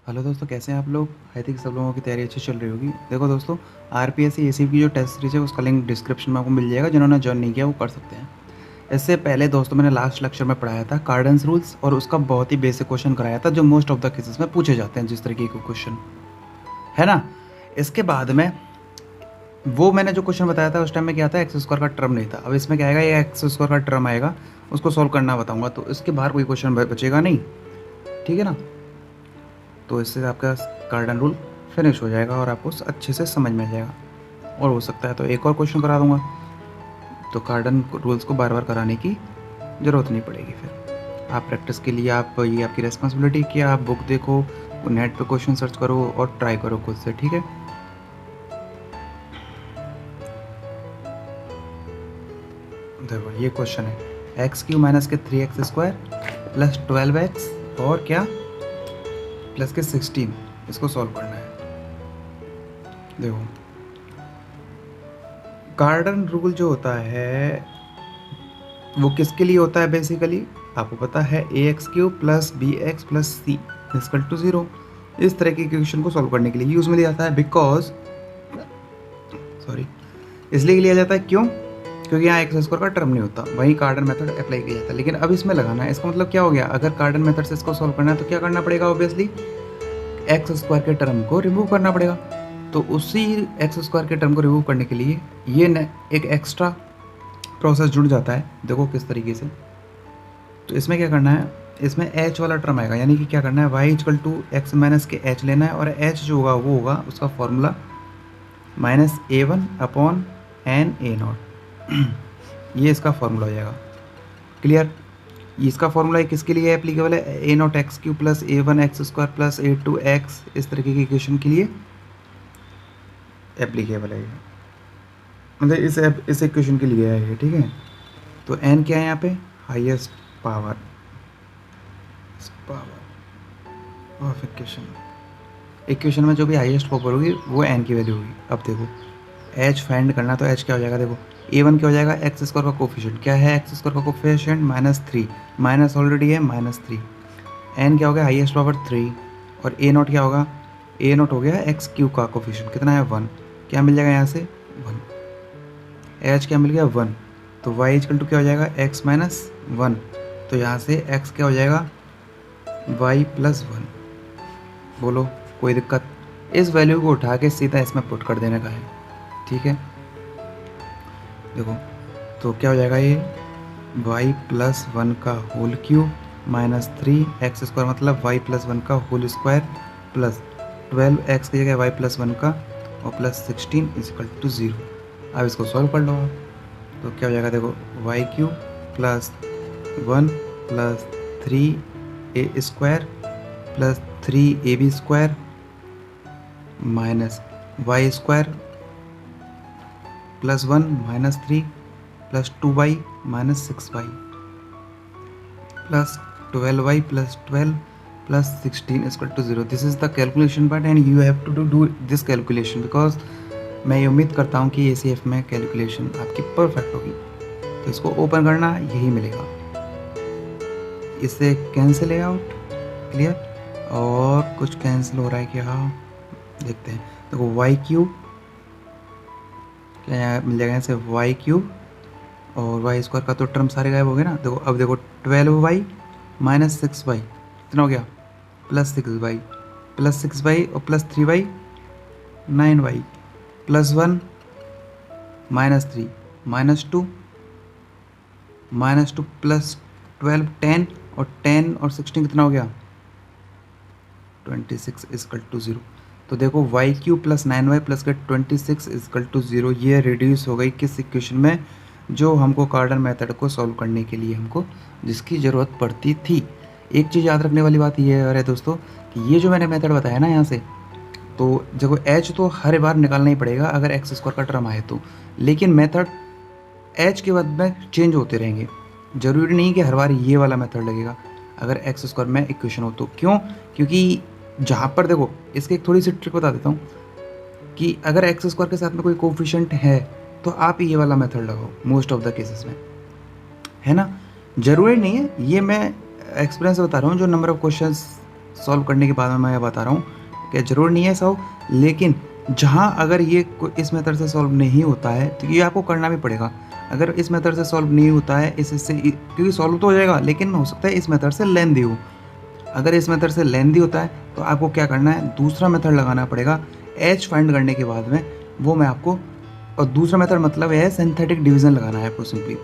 Hello दोस्तों, कैसे हैं आप लोग। आई थिंक सब लोगों की तैयारी अच्छी चल रही होगी। देखो दोस्तों, आरपीएससी एसी की जो टेस्ट सीरीज है उसका लिंक डिस्क्रिप्शन में आपको मिल जाएगा। जिन्होंने ज्वाइन नहीं किया वो कर सकते हैं। इससे पहले दोस्तों मैंने लास्ट लेक्चर में पढ़ाया था कार्डन्स रूल्स और उसका बहुत ही बेसिक क्वेश्चन कराया था जो मोस्ट ऑफ द केसेस में पूछे जाते हैं, जिस तरीके के क्वेश्चन है ना। इसके बाद में वो मैंने जो क्वेश्चन बताया था उस टाइम में क्या था, एक्स स्क्वायर का टर्म नहीं था। अब इसमें क्या आएगा, ये एक्स स्क्वायर का टर्म आएगा, उसको सॉल्व करना बताऊंगा, तो इसके बाहर कोई क्वेश्चन बचेगा नहीं। ठीक है ना। तो इससे आपका कार्डन रूल फिनिश हो जाएगा और आपको अच्छे से समझ में आ जाएगा। और हो सकता है तो एक और क्वेश्चन करा दूंगा, तो कार्डन रूल्स को बार बार कराने की ज़रूरत नहीं पड़ेगी। फिर आप प्रैक्टिस के लिए आप ये आपकी रिस्पॉन्सिबिलिटी कि आप बुक देखो, नेट पे क्वेश्चन सर्च करो और ट्राई करो खुद से। ठीक है। देखो ये क्वेश्चन है, एक्स क्यू माइनस के 3x² प्लस 12x और क्या प्लस के 16, इसको सॉल्व करना है। देखो कार्डन रूल जो होता है वो किसके लिए होता है, बेसिकली आपको पता है ax³ plus bx plus c equal to 0। इस तरह के इक्वेशन को सॉल्व करने के लिए यूज में लिया जाता है, बिकॉज इसलिए लिया जाता है, क्यों, क्योंकि यहाँ एक्स स्क्वायर का टर्म नहीं होता, वहीं कार्डन मेथड अप्लाई किया जाता है। लेकिन अब इसमें लगाना है, इसका मतलब क्या हो गया, अगर कार्डन मेथड से इसको सॉल्व करना है तो क्या करना पड़ेगा, ऑब्वियसली एक्स स्क्वायर के टर्म को रिमूव करना पड़ेगा। तो उसी एक्स स्क्वायर के टर्म को रिमूव करने के लिए ये एक एक्स्ट्रा प्रोसेस जुड़ जाता है। देखो किस तरीके से। तो इसमें क्या करना है, इसमें h वाला टर्म आएगा, यानी कि क्या करना है, y equal to x minus के h लेना है, और h जो होगा वो होगा उसका formula -a1 upon n a0। ये इसका फॉर्मूला हो जाएगा। क्लियर। इसका फॉर्मूला किसके लिए एप्लीकेबल है, a0x³ plus a1x² plus a2x, इस तरीके की इक्वेशन के लिए एप्लीकेबल है ये, मतलब इस इक्वेशन के लिए है ये। ठीक है। तो n क्या है यहाँ पे, हाईएस्ट पावर ऑफ इक्वेशन में जो भी हाईएस्ट पावर होगी वो n की वैल्यू होगी। अब देखो h फाइंड करना, तो h क्या हो जाएगा, देखो a1 क्या हो जाएगा, एक्स स्क्वायर का कोफिशिएंट क्या है, एक्स स्क्वायर का कोफिशिएंट -3, माइनस ऑलरेडी है -3। n क्या हो गया, हाईएस्ट पावर 3, और a0 क्या होगा, a0 हो गया x³ का कोफिशिएंट कितना है 1, क्या मिल जाएगा यहाँ से 1, h क्या मिल गया 1। तो y इक्वल टू क्या हो जाएगा, x माइनस 1, तो यहाँ से x क्या हो जाएगा y प्लस 1। बोलो कोई दिक्कत, इस वैल्यू को उठा के सीधा इसमें पुट कर देने का है। ठीक है। देखो तो क्या हो जाएगा, ये y प्लस 1 का होल क्यूब माइनस 3x² मतलब y प्लस 1 का होल स्क्वायर प्लस 12x की जगह y प्लस 1 का और प्लस 16 इक्वल टू 0। अब इसको सॉल्व कर लो आप, तो क्या हो जाएगा, देखो y³ plus 1 plus 3a² plus 3ab² minus y² plus 1 minus 3 plus 2y minus 6y plus 12y plus 12 plus 16 equal to 0। This is the calculation part and you have to do this calculation, because मैं ये उम्मीद करता हूँ कि ACF में calculation आपकी perfect होगी। तो इसको ओपन करना, यही मिलेगा, इससे कैंसिल है आउट। क्लियर। और कुछ कैंसिल हो रहा है क्या, देखते हैं। देखो y³ क्या यहाँ मिल जाएगा, यहाँ से y³ और y² का तो टर्म सारे गायब हो गए ना। देखो अब देखो 12y माइनस 6y कितना हो गया, प्लस 6y और plus 3y 9y plus 1 minus 3 minus 2 plus 12 10 और 10 और 16 कितना हो गया 26 इक्वल टू 0। तो देखो y³ प्लस 9y प्लस के 26 इक्वल टू 0, ये रिड्यूस हो गई किस इक्वेशन में, जो हमको कार्डन मेथड को सॉल्व करने के लिए हमको जिसकी ज़रूरत पड़ती थी। एक चीज़ याद रखने वाली बात ये है दोस्तों कि ये जो मैंने मेथड बताया ना यहाँ से, तो देखो h तो हर बार निकालना ही पड़ेगा अगर एक्स स्क्वायर का टर्म आए तो, लेकिन मेथड h के बाद में चेंज होते रहेंगे। ज़रूरी नहीं कि हर बार ये वाला मेथड लगेगा अगर एक्स स्क्वायर में इक्वेशन हो तो। क्यों, क्योंकि जहाँ पर देखो इसकी एक थोड़ी सी ट्रिक बता देता हूँ कि अगर एक्स स्क्वायर के साथ में कोई कोफिशिएंट है तो आप ये वाला मेथड लगाओ मोस्ट ऑफ द केसेस में, है ना। ज़रूरी नहीं है, ये मैं एक्सपीरियंस बता रहा हूँ, जो नंबर ऑफ क्वेश्चंस सॉल्व करने के बाद में मैं ये बता रहा हूँ कि ज़रूर नहीं है ऐसा हो, लेकिन जहाँ अगर ये इस मेथड से सॉल्व नहीं होता है तो ये आपको करना भी पड़ेगा। अगर इस मेथड से सॉल्व नहीं होता है इससे क्योंकि सॉल्व तो हो जाएगा, लेकिन हो सकता है इस मेथड से लेंदी हो। अगर इस मेथड से लेंदी होता है तो आपको क्या करना है, दूसरा मेथड लगाना पड़ेगा एच फाइंड करने के बाद में, वो मैं आपको, और दूसरा मेथड मतलब है सिंथेटिक डिवीज़न लगाना है आपको। सिंपली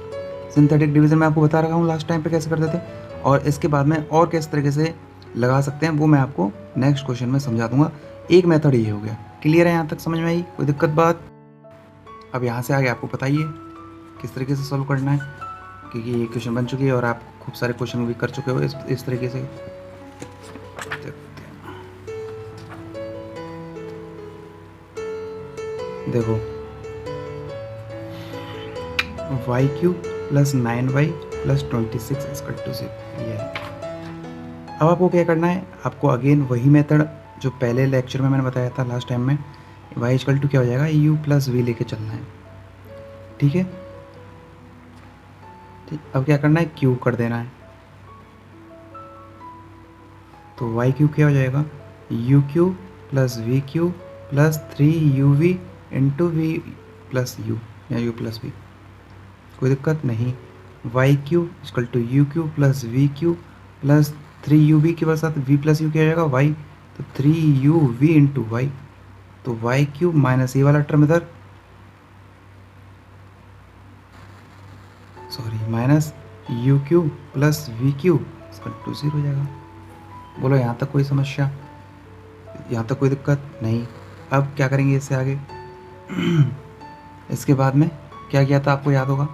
सिंथेटिक डिवीज़न मैं आपको बता रखा हूँ लास्ट टाइम पे कैसे करते थे, और इसके बाद में और किस तरीके से लगा सकते हैं वो मैं आपको नेक्स्ट क्वेश्चन में समझा दूंगा। एक मेथड ये हो गया, क्लियर है? यहाँ तक समझ में आई? कोई दिक्कत बात? अब यहाँ से आगे आपको बताइए किस तरीके से सॉल्व करना है, क्योंकि ये क्वेश्चन बन चुकी है और आप खूब सारे क्वेश्चन भी कर चुके हो इस तरीके से। देखो Y cube plus 9y plus 26 equal to 0, ये है। अब आपको क्या करना है, आपको अगेन वही मेथड जो पहले लेक्चर में मैंने बताया था लास्ट टाइम में, y इक्वल टू क्या हो जाएगा, u प्लस वी लेके चलना है। ठीक है, ठीक। अब क्या करना है, q कर देना है, तो y क्यू क्या हो जाएगा, u cube plus V cube plus 3uv into V plus U या u प्लस वी। कोई दिक्कत नहीं। Y cube equal to U cube plus V cube plus 3uv के साथ v प्लस यू क्या हो जाएगा, y, तो 3uv इंटू वाई, तो वाई क्यू माइनस ये वाला टर्म इधर, sorry minus U cube plus V cube equal to 0 हो जाएगा। बोलो यहाँ तक कोई समस्या, यहाँ तक कोई दिक्कत नहीं। अब क्या करेंगे इससे आगे इसके बाद में क्या किया था आपको याद होगा,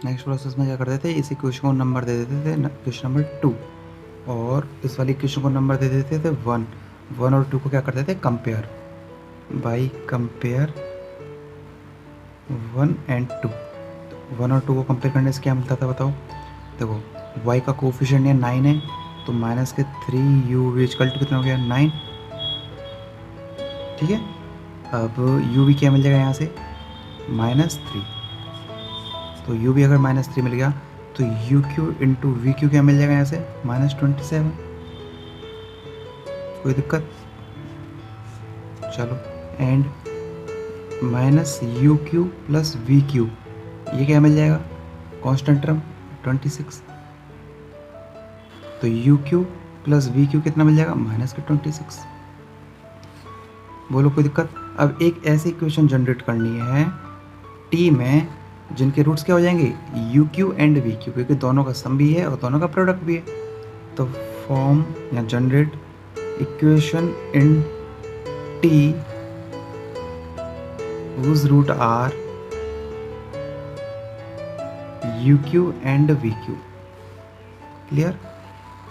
नेक्स्ट प्रोसेस में क्या करते थे, इसी क्वेश्चन को नंबर दे देते थे क्वेश्चन नंबर 2, और इस वाली क्वेश्चन को नंबर दे देते थे 1 और 2 को क्या करते थे, कंपेयर बाई कंपेयर 1 एंड 2। 1 और 2 को कंपेयर करने से क्या मिलता था बताओ, देखो y का कोफिशिएंट है 9 है, तो माइनस के 3u इक्वल टू कितना हो गया, 9। ठीक है, अब u भी क्या मिल जाएगा यहाँ से, -3, तो u भी अगर -3 मिल गया तो you cube into V Q क्या मिल जाएगा यहाँ से, -27। कोई दिक्कत, चलो, and minus U cube plus V Q, ये क्या मिल जाएगा, कांस्टेंट टर्म 26, तो you cube plus V Q कितना मिल जाएगा, -26। बोलो कोई दिक्कत। अब एक ऐसी इक्वेशन जनरेट करनी है टी में जिनके रूट्स क्या हो जाएंगे, you cube and V Q, क्योंकि दोनों का सम भी है और दोनों का प्रोडक्ट भी है। तो फॉर्म या generate equation in T whose root are U cube and V cube. Clear,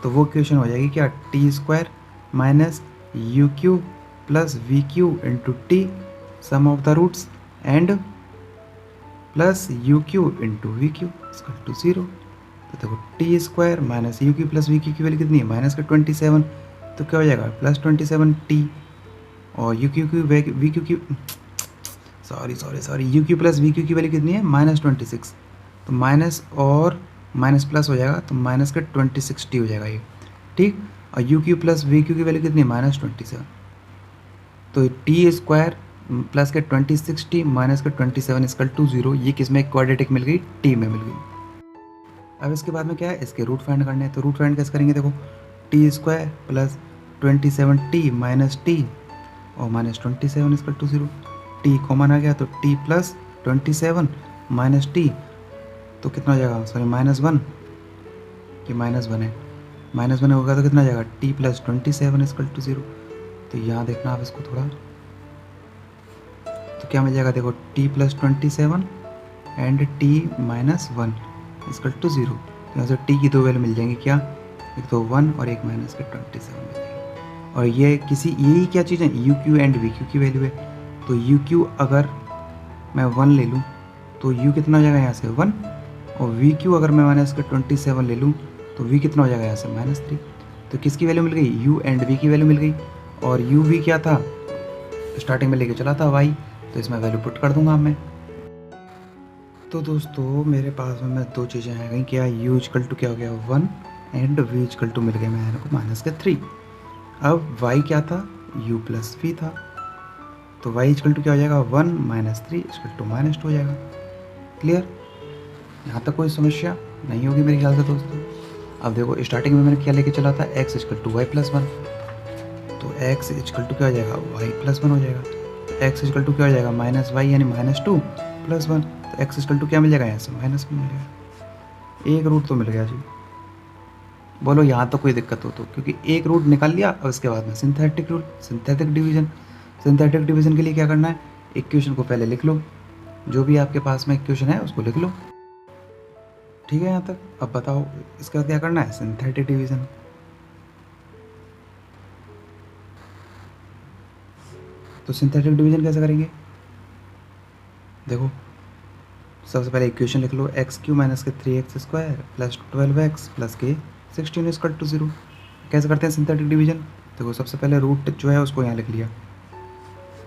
तो वो इक्वेशन हो जाएगी क्या, T square minus U cube plus V cube into T sum of the roots and plus U cube into V cube equal to 0। तो देखो T square minus U cube plus V cube की value कितनी है, -27, तो क्या हो जाएगा +27 T, और यू क्यू की वी क्यू की sorry you cube plus V cube की वैल्यू कितनी है, -26, तो माइनस और माइनस प्लस हो जाएगा, तो -26 टी हो जाएगा ये। ठीक, और you cube plus V cube की वैल्यू कितनी है, -27, तो टी स्क्वायर प्लस के 26 टी माइनस के 27 इक्वल टू 0। ये किस में क्वाड्रेटिक मिल गई, टी में मिल गई। अब इसके बाद में क्या है, इसके रूट फाइंड करने हैं, तो रूट फाइंड कैसे करेंगे, देखो T square plus 27 T minus T और -27 इक्वल टू 0। टी कॉमन आ गया तो टी प्लस 27 माइनस टी, तो कितना हो जाएगा, सॉरी -1, कि -1 है, -1 होगा तो कितना आ जाएगा, टी प्लस 27 इक्वल टू 0। तो यहाँ देखना आप इसको थोड़ा, तो क्या मिल जाएगा, देखो T plus 27 and T -1 equal to 0। तो यहाँ से टी की दो वैल्यू मिल जाएंगी, क्या, एक तो 1 और एक माइनस के 27 मिल जाएगी। और ये यही क्या चीज़ है, you cube and V cube की वैल्यू है। तो यू क्यू अगर मैं 1 ले लूँ तो यू कितना हो जाएगा यहाँ से 1, और वी क्यू अगर मैं -27 ले लूँ तो वी कितना हो जाएगा यहाँ से -3। तो किसकी वैल्यू मिल गई, यू एंड वी की वैल्यू मिल गई, और यू वी क्या था, स्टार्टिंग में लेके चला था वाई, तो इसमें वैल्यू पुट कर दूंगा मैं। तो दोस्तों मेरे पास में दो चीज़ें आ गई, क्या यू इक्वल टू क्या हो गया 1 एंड v इक्वल टू मिल गया मैंने को -3। अब y क्या था, u प्लस v था, तो y इक्वल टू क्या हो जाएगा 1 - 3 इक्वल टू -2 हो जाएगा। क्लियर? यहाँ तक कोई समस्या नहीं होगी मेरे ख्याल से दोस्तों। अब देखो स्टार्टिंग में मैंने क्या लेके चला था, x equal to y plus 1, तो x इक्वल टू क्या हो जाएगा y प्लस 1 हो जाएगा। तो x इक्वल टू क्या हो जाएगा -y यानी -2 प्लस 1, तो x इक्वल टू क्या मिल जाएगा, यहाँ से -1 मिल जाएगा। एक रूट तो मिल गया जी। बोलो यहाँ तो कोई दिक्कत हो तो, क्योंकि एक रूट निकाल लिया। अब इसके बाद में synthetic rule, synthetic division. Synthetic division के लिए क्या करना है, इक्वेशन को पहले लिख लो, जो भी आपके पास में इक्वेशन है उसको लिख लो। ठीक है यहाँ तक? अब बताओ इसका क्या करना है, सिंथेटिक डिवीजन। तो सिंथेटिक डिवीजन कैसे करेंगे, देखो सबसे पहले इक्वेशन लिख लो, x³ - 3x² + 12x + k 16 = 0। कैसे करते हैं सिंथेटिक डिवीजन, देखो सबसे पहले रूट जो है उसको यहाँ लिख लिया,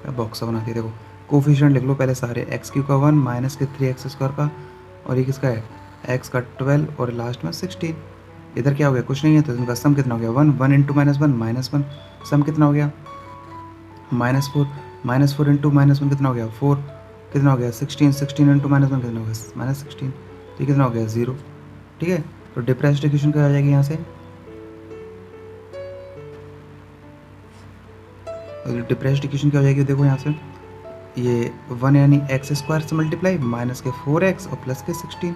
बॉक्स बना दिया। देखो कोफिशिएंट लिख लो पहले सारे, x³ का 1 - 3x² का, और ये किसका है, x का 12 और लास्ट में 16। इधर क्या हो गया, कुछ नहीं है, तो इनका सम कितना हो गया 1 1 × -1 -1, सम कितना हो गया -4 -4 × -1 कितना हो गया 4, कितना हो गया 16 16 × -1 कितना हो गया -16, तो ये कितना हो गया 0। ठीक है, तो डिप्रेस्ड इक्वेशन क्या आ जाएगी यहाँ से, डिप्रेस्ड इक्वेशन क्या हो जाएगी, देखो यहाँ से ये 1 यानी x² से मल्टीप्लाई माइनस के 4x और प्लस के 16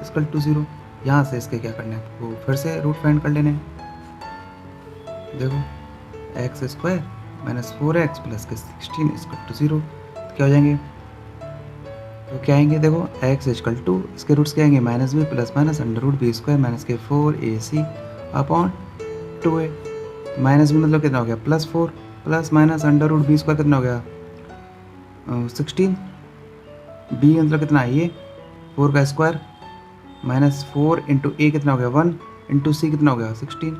इक्वल टू 0। यहाँ से इसके क्या करना है, वो फिर से रूट फाइंड कर लेने हैं। देखो x² - 4x प्लस के 16 इक्वल टू 0, तो क्या हो जाएंगे, तो क्या आएंगे, देखो x इक्वल टू इसके रूट्स क्या आएंगे -b plus minus √b² minus के 4ac upon 2a। Minus b मतलब कितना हो गया +4 प्लस माइनस √b² कितना हो गया 16, b मतलब कितना है ये 4 का स्क्वायर माइनस 4 × a कितना हो गया 1 × c कितना हो गया 16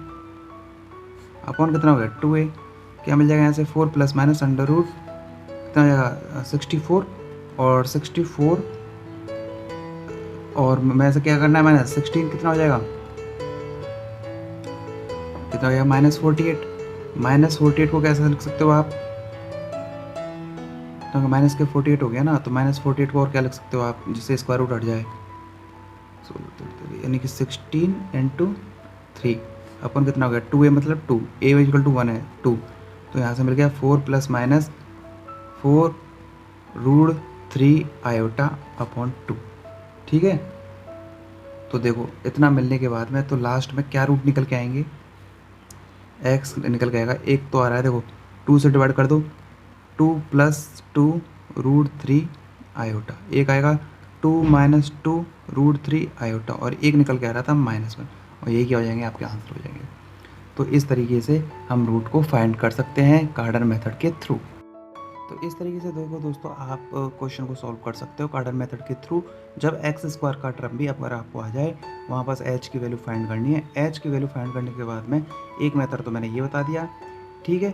अपॉन कितना हो गया 2a। क्या मिल जाएगा यहाँ से 4 प्लस माइनस अंडर रूट कितना हो जाएगा 64, और 64 और मैं से क्या करना है -16 कितना हो जाएगा, कितना हो जाएगा -48। -48 को कैसे लिख सकते हो आप, तो माइनस के 48 हो गया ना, तो -48 को और क्या लिख सकते हो आप, जिससे स्क्वायर रूट हट जाए, यानी कि 16 × 3 अपन कितना हो गया 2a मतलब 2, a इक्वल टू 1 है 2, तो यहाँ से मिल गया 4 प्लस माइनस 4 √3 आयोटा अपॉन 2। ठीक है, तो देखो इतना मिलने के बाद में तो लास्ट में क्या रूट निकल के आएंगे, x निकल के आएगा, एक तो आ रहा है देखो 2 से डिवाइड कर दो, 2 + 2 √3 आयोटा, एक आएगा 2 - 2 √3 आयोटा, और एक निकल के आ रहा था -1, और यही क्या हो जाएंगे आपके आंसर हो जाएंगे। तो इस तरीके से हम रूट को फाइंड कर सकते हैं कार्डन मेथड के थ्रू। तो इस तरीके से देखो दोस्तों आप क्वेश्चन को सॉल्व कर सकते हो कार्डन मेथड के थ्रू। जब x² का टर्म भी अगर आपको आ जाए, वहाँ पास h की वैल्यू फाइंड करनी है। h की वैल्यू फाइंड करने के बाद में एक मेथड तो मैंने ये बता दिया, ठीक है,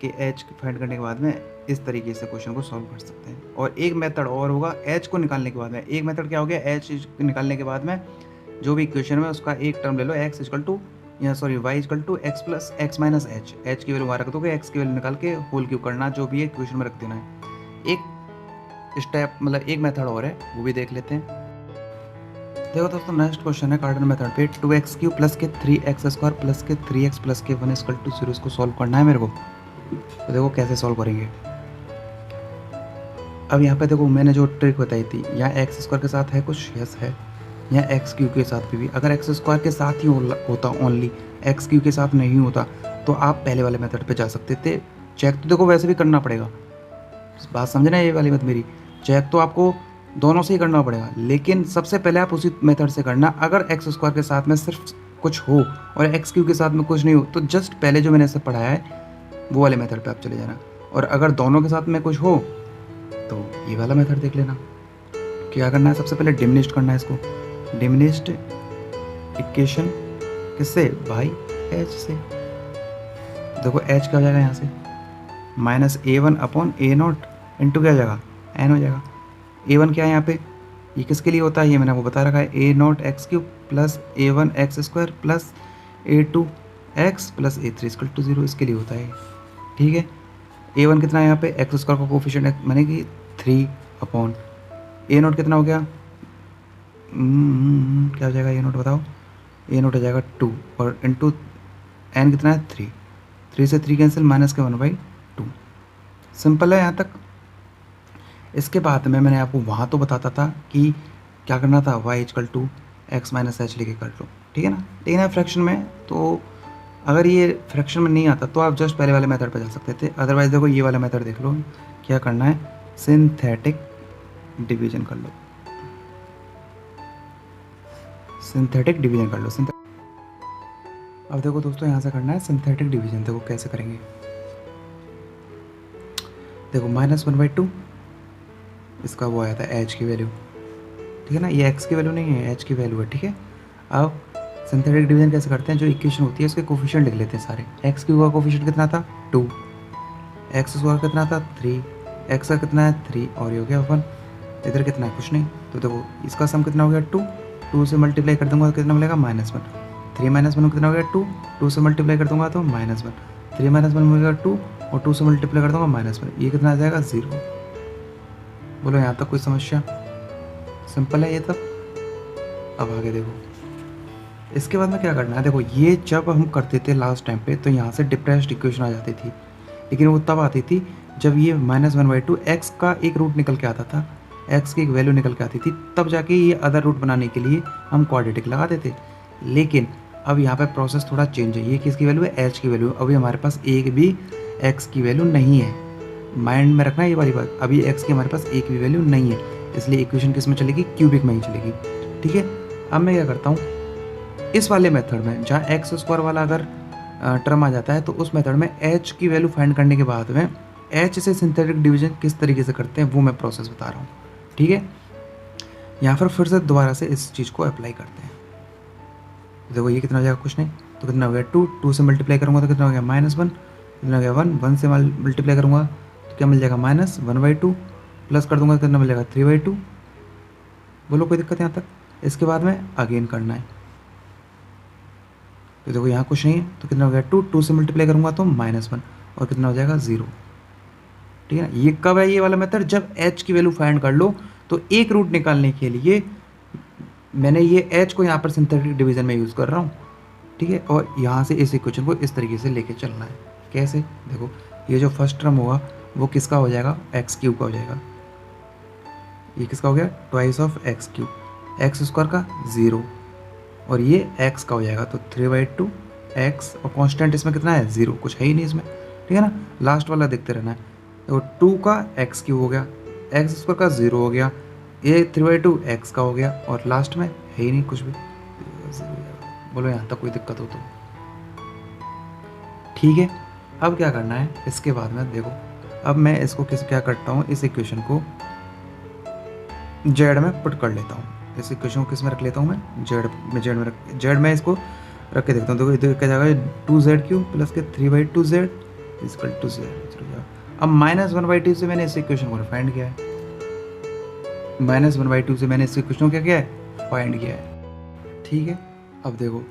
कि h फाइंड करने के बाद में इस तरीके से क्वेश्चन को सॉल्व कर सकते हैं। और एक मेथड और होगा h को निकालने के बाद में, एक मेथड क्या हो गया, h निकालने के बाद में जो भी इक्वेशन में उसका एक टर्म ले लो, x इक्वल टू या sorry y equal to x plus x minus h, h की वैल्यू वहाँ रख दोगे, x की वैल्यू निकाल के होल क्यूब करना, जो भी है इक्वेशन में रख देना है। एक स्टेप मतलब एक मेथड और है, वो भी देख लेते हैं। देखो दोस्तों नेक्स्ट क्वेश्चन है कार्डन मेथड पे, 2x³ प्लस के 3x² प्लस के 3x प्लस के 1 इक्वल टू 0, इसको सॉल्व करना है मेरे को। तो देखो कैसे सॉल्व करेंगे। अब यहाँ पे देखो मैंने जो ट्रिक बताई थी, यहाँ x² के साथ है कुछ, यस है, यहाँ x³ के साथ भी अगर x² के साथ ही होता ओनली, x³ के साथ नहीं होता, तो आप पहले वाले मेथड पे जा सकते थे। चेक तो देखो वैसे भी करना पड़ेगा, बात समझना ये वाली बात मेरी, चेक तो आपको दोनों से ही करना पड़ेगा, लेकिन सबसे पहले आप उसी मेथड से करना। अगर x² के साथ में सिर्फ कुछ हो और x³ के साथ में कुछ नहीं हो, तो जस्ट पहले जो मैंने ऐसे पढ़ाया है वो वाले मेथड पे आप चले जाना। और अगर दोनों के साथ में कुछ हो तो ये वाला मेथड देख लेना। क्या करना है, सबसे पहले डिमिनिश्ड करना है इसको, डिमिनिश्ड इक्वेशन किससे, बाई h से। देखो h क्या हो जाएगा यहाँ से -a1 अपॉन a0 इंटू क्या हो जाएगा n हो जाएगा। a1 क्या है यहाँ पे, ये किसके लिए होता है, ये मैंने वो बता रखा है, a0 x³ plus a1 x² plus a2x plus a3 equal to 0, इसके लिए होता है। ठीक है, a1 कितना है यहाँ पे, एक्स स्क्वायर का कोफिशिएंट है माने कि 3 अपॉन ए नोट कितना हो गया, क्या हो जाएगा ए नोट बताओ, ए नोट हो जाएगा 2 और इंटू एन कितना है 3, 3 से 3 कैंसिल माइनस के 1/2। सिंपल है यहाँ तक। इसके बाद में मैंने आपको वहाँ तो बताता था कि क्या करना था, y equal to x minus H लेके कर लो, ठीक है ना। लेकिन है फ्रैक्शन में, तो अगर ये फ्रैक्शन में नहीं आता तो आप जस्ट पहले वाले मेथड पे जा सकते थे। अदरवाइज देखो ये वाला मेथड देख लो, क्या करना है, सिंथेटिक डिवीजन कर लो, सिंथेटिक डिवीजन कर लो। अब देखो दोस्तों यहाँ से करना है सिंथेटिक डिवीजन। देखो कैसे करेंगे, देखो -1/2 इसका वो आया था एच की वैल्यू, ठीक है ना, ये एक्स की वैल्यू नहीं है, एच की वैल्यू है, ठीक है। अब सिंथेटिक डिवीजन कैसे करते हैं, जो इक्वेशन होती है उसके कोफिशिएंट लिख लेते हैं सारे। एक्स की हुआ कोफिशिएंट कितना था 2, एक्स स्क्वायर कितना था 3, एक्स का कितना है 3 और ये हो गया 1, इधर कितना है कुछ नहीं। तो देखो इसका सम कितना हो गया 2, 2 से मल्टीप्लाई कर दूंगा तो कितना मिलेगा -1, 3 - 1 कितना हो गया 2, 2 से मल्टीप्लाई कर दूंगा तो -1, 3 - 1 मिलेगा 2 और 2 से मल्टीप्लाई कर दूंगा -1, ये कितना आ जाएगा 0। बोलो यहाँ तक कोई समस्या, सिंपल है ये तब। अब आगे देखो, इसके बाद में क्या करना है, देखो ये जब हम करते थे लास्ट टाइम पे तो यहाँ से डिप्रेस्ड इक्वेशन आ जाती थी, लेकिन वो तब आती थी जब ये -1/2 एक्स का एक रूट निकल के आता था, एक्स की एक वैल्यू निकल के आती थी, तब जाके ये अदर रूट बनाने के लिए हम क्वाड्रेटिक लगाते थे। लेकिन अब यहाँ पे प्रोसेस थोड़ा चेंज है, ये किसकी वैल्यू है, एच की वैल्यू। अभी हमारे पास एक भी एक्स की वैल्यू नहीं है, माइंड में रखना ये वाली बात, अभी एक्स की हमारे पास एक भी वैल्यू नहीं है, इसलिए इक्वेशन किस में चलेगी, क्यूबिक में ही चलेगी, ठीक है। अब मैं क्या करता हूँ, इस वाले मेथड में जहाँ एक्स स्क्वायर वाला अगर टर्म आ जाता है तो उस मेथड में एच की वैल्यू फाइंड करने के बाद में एच से सिंथेटिक डिवीजन किस तरीके से करते हैं वो मैं प्रोसेस बता रहा हूँ, ठीक है। यहाँ पर फिर से दोबारा से इस चीज़ को अप्लाई करते हैं। देखो ये कितना हो जाएगा कुछ नहीं, तो कितना हो गया 2, 2 से मल्टीप्लाई करूँगा तो कितना हो गया -1, कितना हो गया 1, 1 से मल्टीप्लाई करूँगा तो क्या मिल जाएगा -1/2, प्लस कर दूंगा तो कितना मिलेगा 3/2। बोलो कोई दिक्कत यहाँ तक। इसके बाद में अगेन करना है, तो देखो यहाँ कुछ नहीं है तो कितना हो गया 2, 2 से मल्टीप्लाई करूँगा तो -1 और कितना हो जाएगा 0, ठीक है ना। ये कब है ये वाला मेथड, जब h की वैल्यू फाइंड कर लो तो एक रूट निकालने के लिए मैंने ये h को यहाँ पर सिंथेटिक डिवीजन में यूज़ कर रहा हूँ, ठीक है। और यहाँ से इस इक्वेशन को इस तरीके से लेके चलना है। कैसे, देखो ये जो फर्स्ट टर्म होगा वो किसका हो जाएगा, x³ का हो जाएगा, ये किसका हो गया twice of x³, x square का 0 और ये x का हो जाएगा तो 3/2 x और कांस्टेंट इसमें कितना है 0, कुछ है ही नहीं इसमें, ठीक है ना। लास्ट वाला देखते रहना है, तो 2 का x³ हो गया, एक्स स्क्वायर का 0 हो गया, ये 3/2 x का हो गया और लास्ट में है ही नहीं कुछ भी। बोलो यहाँ तक कोई दिक्कत हो तो, ठीक है। अब क्या करना है, इसके बाद में देखो अब मैं इसको क्या करता हूँ, इस इक्वेशन को जेड में पुट कर लेता हूँ, इस इक्वेशन को किस में रख लेता हूँ मैं, जेड में जेड में इसको रख के देखता हूँ। देखो इधर क्या जाएगा 2z³ प्लस के 3/2z इक्वल टू 0। अब -1/2 से मैंने इस इक्वेशन को फाइंड किया है, -1/2 से मैंने इस इक्वेशन को क्या किया है, फाइंड किया है, ठीक है। अब देखो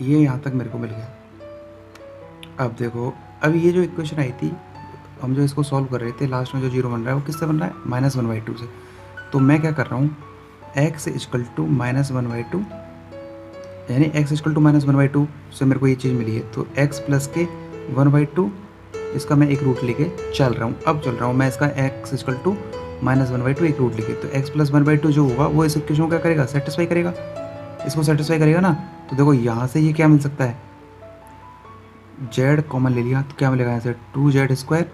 ये यहाँ तक मेरे को मिल गया। अब देखो अब ये जो इक्वेशन आई थी, हम जो इसको सॉल्व कर रहे थे, लास्ट में जो 0 बन रहा है वो किससे बन रहा है, -1/2 से। तो मैं क्या कर रहा हूँ, x इक्वल टू -1/2 यानी x इक्वल टू -1/2 से मेरे को ये चीज़ मिली है, तो x प्लस के 1/2 इसका मैं एक रूट लेके चल रहा हूँ। अब चल रहा हूँ मैं इसका x इक्वल टू -1/2 एक रूट लेके, तो x प्लस 1/2 जो होगा वो इस इक्वेशन को क्या करेगा, सेटिस्फाई करेगा, इसको सेटिस्फाई करेगा ना। तो देखो यहाँ से ये क्या मिल सकता है, z कॉमन ले लिया तो क्या मिलेगा यहाँ से 2z²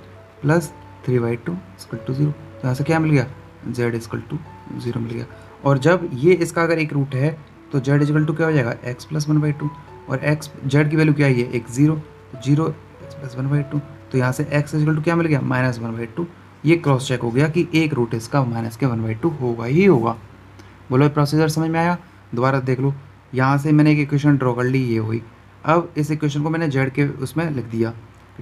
प्लस 3/2 इक्वल टू 0। तो यहाँ से क्या मिल गया, z इक्वल टू 0 मिल गया। और जब ये इसका अगर एक रूट है तो z इक्वल टू क्या हो जाएगा, x प्लस 1/2 और x z की वैल्यू क्या है, एक 0 x प्लस 1/2, तो यहाँ से x इक्वल टू क्या मिल गया, -1/2। ये क्रॉस चेक हो गया कि एक रूट इसका -1/2 होगा ही होगा। बोलो प्रोसीजर समझ में आया, दोबारा देख लो। यहाँ से मैंने एक इक्वेशन ड्रॉ कर ली, ये हुई। अब इस इक्वेशन को मैंने z के उसमें लिख दिया,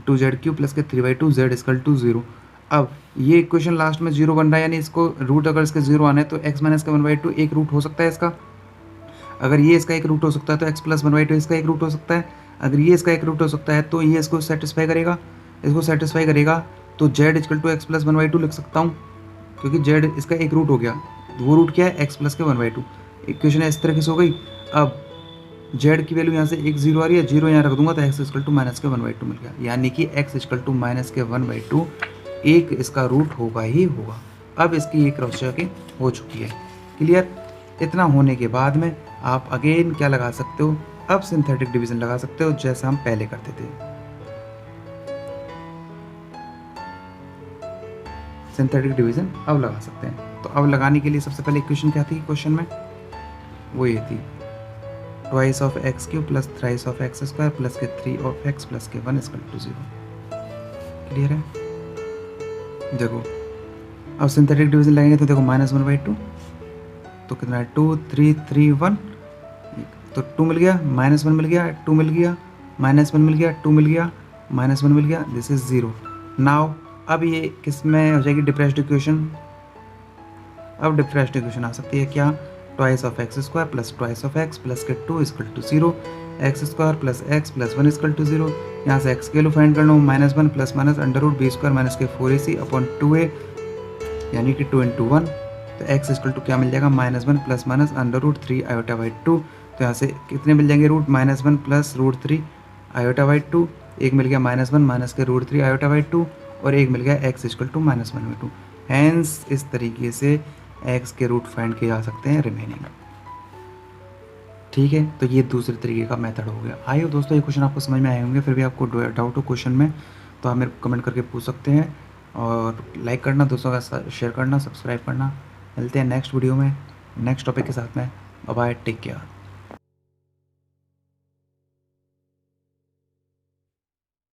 2z³ प्लस के 3/2 z इक्वल टू 0। अब ये इक्वेशन लास्ट में 0 बन रहा है, यानी इसको रूट अगर इसके 0 आने तो x - के 1/2 एक रूट हो सकता है इसका। अगर ये इसका एक रूट हो सकता है तो x प्लस 1/2 इसका एक रूट हो सकता है। अगर ये इसका एक रूट हो सकता है तो ये इसको सेटिस्फाई करेगा, इसको सेटिस्फाई करेगा तो z equal to X plus 1/2 लिख सकता हूँ, क्योंकि z इसका एक रूट हो गया। वो रूट क्या है, x प्लस के 1/2। इक्वेशन इस तरीके से हो गई। अब z की वैल्यू यहाँ से एक जीरो आ रही है, जीरो यहाँ रख दूंगा तो x इक्वल टू माइनस के 1/2 मिल गया, यानी कि x इक्वल टू माइनस के 1/2 एक इसका रूट होगा ही होगा। अब इसकी ये क्रॉस चेकिंग हो चुकी है। क्लियर? इतना होने के बाद में आप अगेन क्या लगा सकते हो, अब सिंथेटिक डिवीजन लगा सकते हो जैसा हम पहले करते थे। सिंथेटिक डिवीजन अब लगा सकते हैं। तो अब लगाने के लिए सबसे पहले इक्वेशन क्या थी क्वेश्चन में, वो ये थी twice of x cube plus thrice of X square plus के 3 ऑफ एक्स प्लस के 1 इक्वल टू 0। क्लियर है? देखो अब सिंथेटिक डिवीजन लगेंगे तो देखो -1/2 तो कितना है 2 3 3 1, तो 2 मिल गया, -1 मिल गया, 2 मिल गया, -1 मिल गया, 2 मिल गया, -1 मिल गया, दिस इज 0। नाउ अब ये किस में हो जाएगी, डिफरेंशियल इक्वेशन। अब डिफरेंशियल इक्वेशन आ सकती है क्या, twice of X square plus twice of X plus के 2 equal to 0, X square plus X plus 1 equal to 0। यहाँ से एक्स की वैल्यू फाइंड करना हो, -1 plus minus under root B square minus के 4ac अपॉन 2a, यानी कि 2 × 1। तो x इक्वल टू क्या मिल जाएगा, -1 plus minus under root 3 iota by 2। तो यहाँ से कितने मिल जाएंगे root, -1 plus root 3 iota by 2, एक मिल गया -1 माइनस के रूट 3 आयोटा बाई 2, और एक मिल गया x इक्वल टू -1/2। हैंस इस तरीके से x के रूट फाइंड किए जा सकते हैं रिमेनिंग। ठीक है, तो ये दूसरे तरीके का मेथड हो गया। आई हो दोस्तों, ये क्वेश्चन आपको समझ में आए होंगे। फिर भी आपको डाउट हो क्वेश्चन में तो आप मेरे को कमेंट करके पूछ सकते हैं, और लाइक करना, दोस्तों का साथ शेयर करना, सब्सक्राइब करना। मिलते हैं नेक्स्ट वीडियो में नेक्स्ट टॉपिक के साथ में। Bye bye, take care.